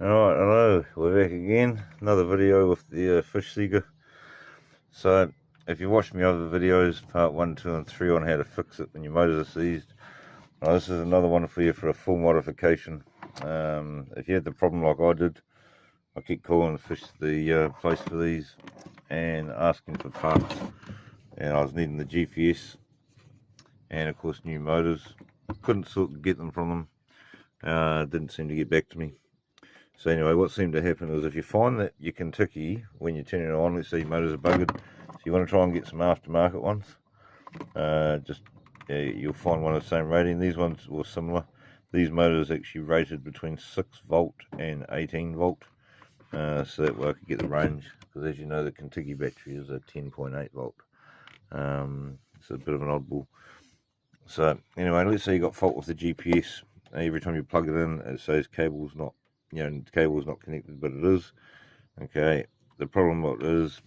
Alright, hello, we're back again. Another video with the fish seeker. So, if you watched my other videos, part 1, 2 and 3 on how to fix it when your motors are seized, well, this is another one for you for a full modification. If you had the problem like I did, I keep calling the place for these and asking for parts. And I was needing the GPS and of course new motors. Couldn't sort of get them from them. Didn't seem to get back to me. So anyway, what seemed to happen is if you find that your kontiki, when you're turning it on, let's say your motors are buggered, so you want to try and get some aftermarket ones, you'll find one of the same rating. These ones were similar. These motors actually rated between 6 volt and 18 volt, so that way I could get the range, because as you know the kontiki battery is a 10.8 volt. It's a bit of an oddball. So anyway, let's say you got fault with the GPS. Every time you plug it in, it says cable's not, the cable's not connected, but it is. Okay, the problem is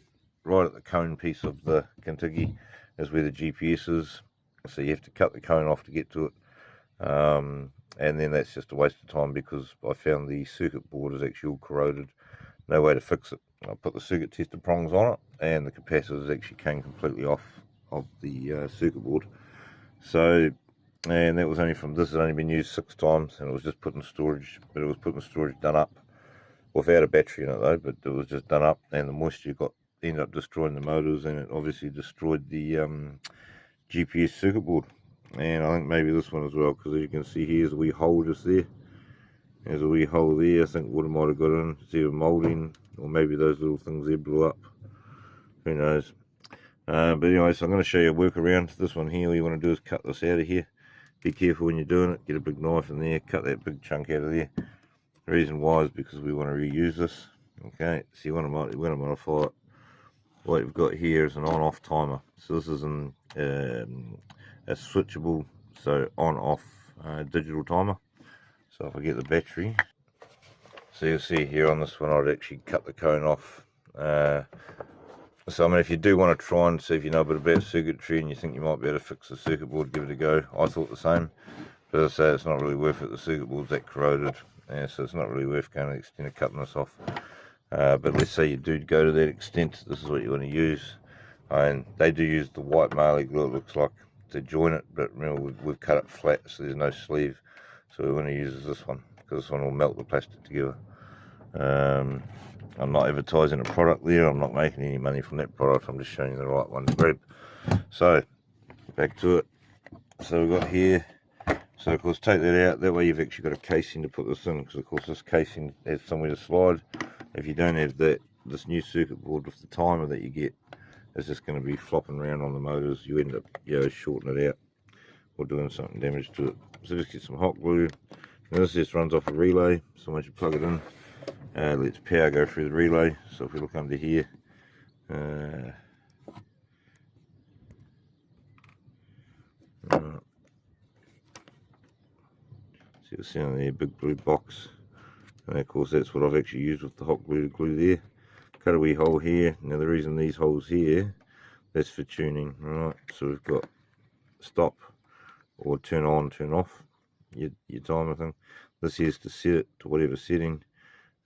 right at the cone piece of the kontiki is where the GPS is. So you have to cut the cone off to get to it. And then that's just a waste of time, because I found the circuit board is actually all corroded. No way to fix it. I put the circuit tester prongs on it, and the capacitors actually came completely off of the circuit board. So, and that was only from, this had only been used 6 times, and it was just put in storage, but it was put in storage done up, without a battery in it though, but it was just done up, and the moisture ended up destroying the motors, and it obviously destroyed the GPS circuit board. And I think maybe this one as well, because as you can see, here's a wee hole just there. There's a wee hole there. I think water might have got in. It's either moulding, or maybe those little things there blew up. Who knows? But anyway, so I'm going to show you a workaround. This one here, all you want to do is cut this out of here. Be careful when you're doing it. Get a big knife in there, cut that big chunk out of there. The reason why is because we want to reuse this. Okay, so you want to modify it. What you've got here is an on-off timer. So this is a switchable, so on-off digital timer. So if I get the battery, so you'll see here on this one, I'd actually cut the cone off. So I mean, if you do want to try and see if you know a bit about circuitry and you think you might be able to fix the circuit board, give it a go. I thought the same, but as I say, it's not really worth it. The circuit board's that corroded, so it's not really worth going to the extent of cutting this off. But let's say you do go to that extent, this is what you want to use. And they do use the white marley glue, it looks like, to join it, but remember we've cut it flat, so there's no sleeve. So we want to use this one, because this one will melt the plastic together. I'm not advertising a product there, I'm not making any money from that product, I'm just showing you the right one to grab. So, back to it. So we've got here, so of course take that out, that way you've actually got a casing to put this in, because of course this casing has somewhere to slide. If you don't have that, this new circuit board with the timer that you get, it's just going to be flopping around on the motors. You end up shorting it out or doing something damage to it. So just get some hot glue. Now this just runs off a relay, so once you plug it in, lets power go through the relay. So if we look under here, so you'll see on there, big blue box, and of course that's what I've actually used with the hot glue to glue there. Cut a wee hole here. Now the reason these holes here, that's for tuning, right? So we've got stop or turn on, turn off your timer thing. This here is to set it to whatever setting,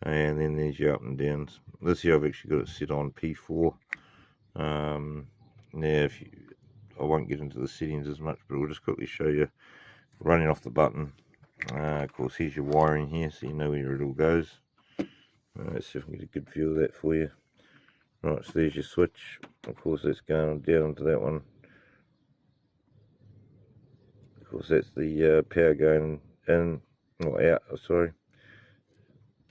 and then there's your up and downs. This here I've actually got it set on P4. Now I won't get into the settings as much, but we'll just quickly show you running off the button. Of course here's your wiring here, so you know where it all goes. Let's see if we can get a good view of that for you. Right, so there's your switch. Of course that's going down onto that one. Of course that's the power going in or out, sorry,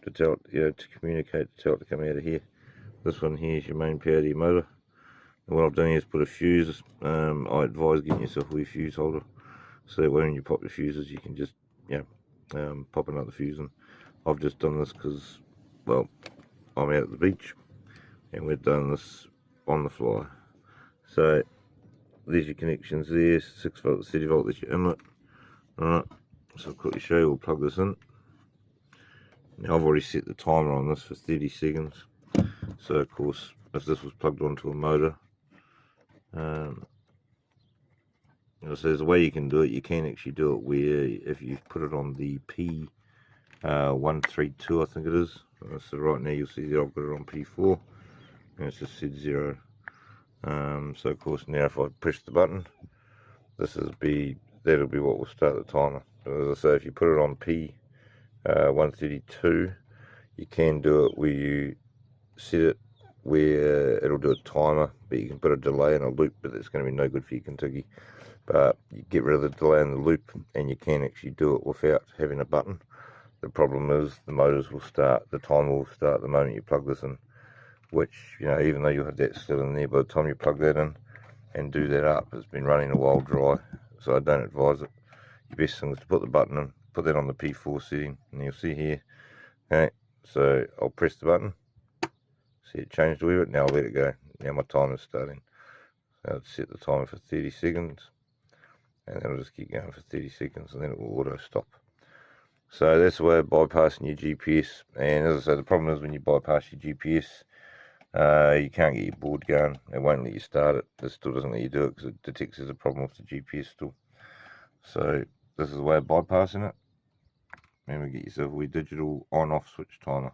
to tell it, to communicate, to tell it to come out of here. This one here is your main power to your motor. And what I've done here is put a fuse. I advise getting yourself a wee fuse holder, so that when you pop the fuses you can just pop another fuse in. I've just done this because, well, I'm out at the beach and we've done this on the fly. So there's your connections there, 6 volt, 30 volt, that's your inlet. Alright, so I'll quickly show you, we'll plug this in. Now I've already set the timer on this for 30 seconds. So of course, if this was plugged onto a motor, so there's a way you can do it. You can actually do it where if you put it on the P 132 I think it is. So right now you'll see that I've got it on P4 and it's just said 0. So of course now if I push the button, that'll be what will start the timer. So as I say, if you put it on P 132, you can do it where you set it where it'll do a timer, but you can put a delay and a loop, but that's going to be no good for your kontiki. But you get rid of the delay and the loop, and you can actually do it without having a button. The problem is the motors will start, the timer will start the moment you plug this in, which, you know, even though you have that still in there, by the time you plug that in and do that up, it's been running a while dry, so I don't advise it. The best thing is to put the button in, put that on the P4 setting, and you'll see here, okay, so I'll press the button, see it changed a wee bit, now I'll let it go. Now my timer's starting. So I'll set the timer for 30 seconds, and then I'll just keep going for 30 seconds, and then it will auto stop. So that's the way of bypassing your GPS. And as I say, the problem is when you bypass your GPS, you can't get your board going. It won't let you start it. It still doesn't let you do it because it detects there's a problem with the GPS still. So this is the way of bypassing it. Remember, get yourself a wee digital on-off switch timer.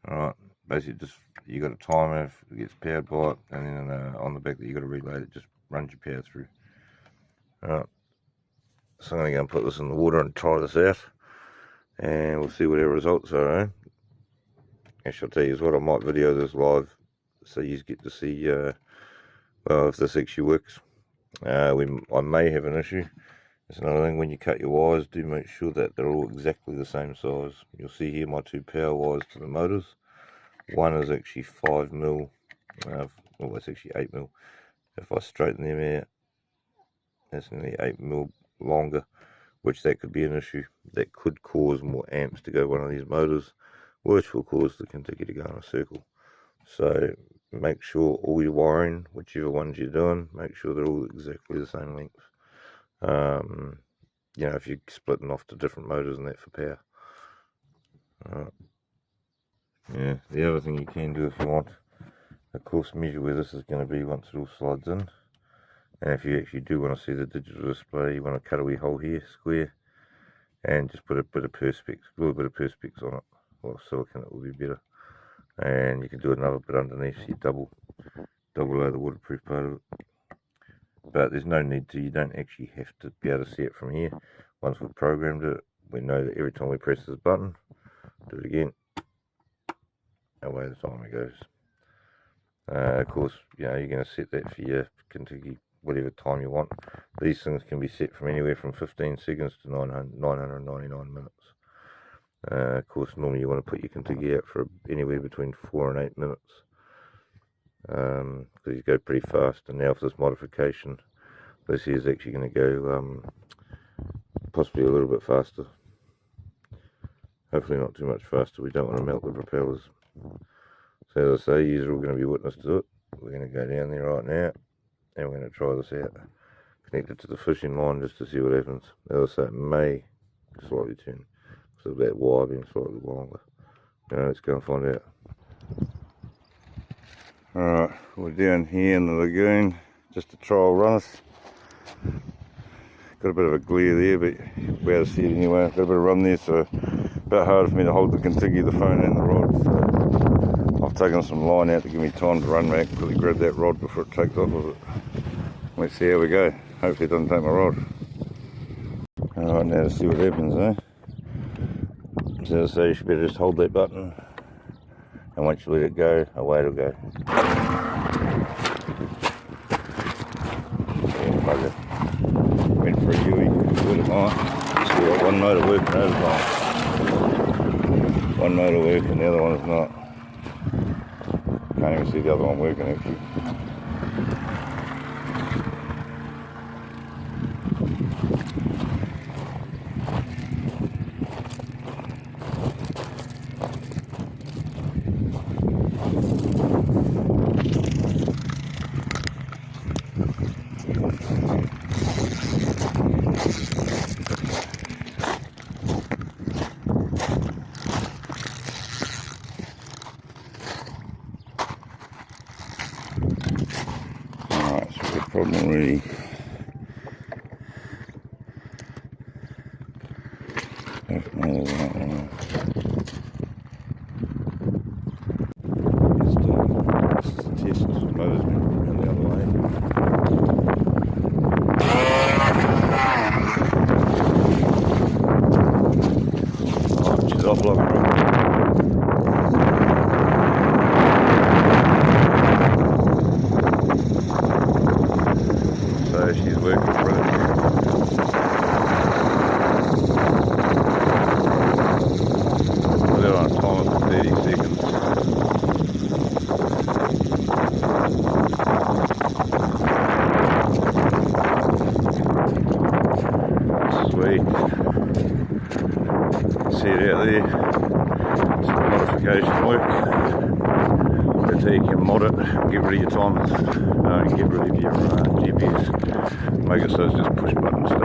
Alright, basically just, you got a timer, if it gets powered by it, and then on the back that you got a relay that just runs your power through. Alright, so I'm going to go and put this in the water and try this out, and we'll see what our results are. Actually, I'll tell you what, I might video this live so you get to see well, if this actually works. I may have an issue. That's another thing, when you cut your wires, do make sure that they're all exactly the same size. You'll see here my 2 power wires to the motors. One is actually 5mm, well, it's actually 8mm. If I straighten them out, that's nearly 8mm longer, which that could be an issue. That could cause more amps to go one of these motors, which will cause the kontiki to go in a circle. So make sure all your wiring, whichever ones you're doing, make sure they're all exactly the same length. You know, if you're splitting off to different motors and that for power. Yeah, the other thing you can do if you want, of course, measure where this is going to be once it all slides in. And if you actually do want to see the digital display, you want to cut a wee hole here, square, and just put a bit of perspex, glue a bit of perspex on it, or silicone, it will be better. And you can do another bit underneath, so you double layer the waterproof part of it. But there's no need to, you don't actually have to be able to see it from here. Once we've programmed it, we know that every time we press this button, do it again, away the timer goes. Of course, you know, you're going to set that for your kontiki whatever time you want. These things can be set from anywhere from 15 seconds to 999 minutes. Of course, normally you want to put your kontiki out for anywhere between 4 and 8 minutes. Because you go pretty fast, and now for this modification, this here is actually going to go possibly a little bit faster. Hopefully not too much faster, we don't want to melt the propellers. So as I say, you're all going to be witness to it. We're going to go down there right now, and we're going to try this out. Connect it to the fishing line just to see what happens. As I say, it may slightly turn, so that wire being slightly longer. Now let's go and find out. Alright, we're down here in the lagoon, just a trial run. Got a bit of a glare there, but we're able to see it anyway. Got a bit of run there, so a bit hard for me to hold the kontiki, the phone and the rod. So I've taken some line out to give me time to run back, quickly grab that rod before it takes off with it. Let's see how we go. Hopefully it doesn't take my rod. Alright, now to see what happens, So as I say, you should better just hold that button, and once you let it go, away it'll go. Bugger. Went for a Huey, good at mine. Still got one motor working over time. One motor working, the other one is not. Can't even see the other one working actually. Alright, so the problem really if motors aren't It's done. This is the test. Motor's been around the other way. Oh, she's off like a rocket. So she's working brilliantly. Put it on a timer for 30 seconds. Sweet. See it out there. Some modification work. That's how you can mod it, get rid of your timers, and get rid of your GPS. Make it so it's just push button stuff.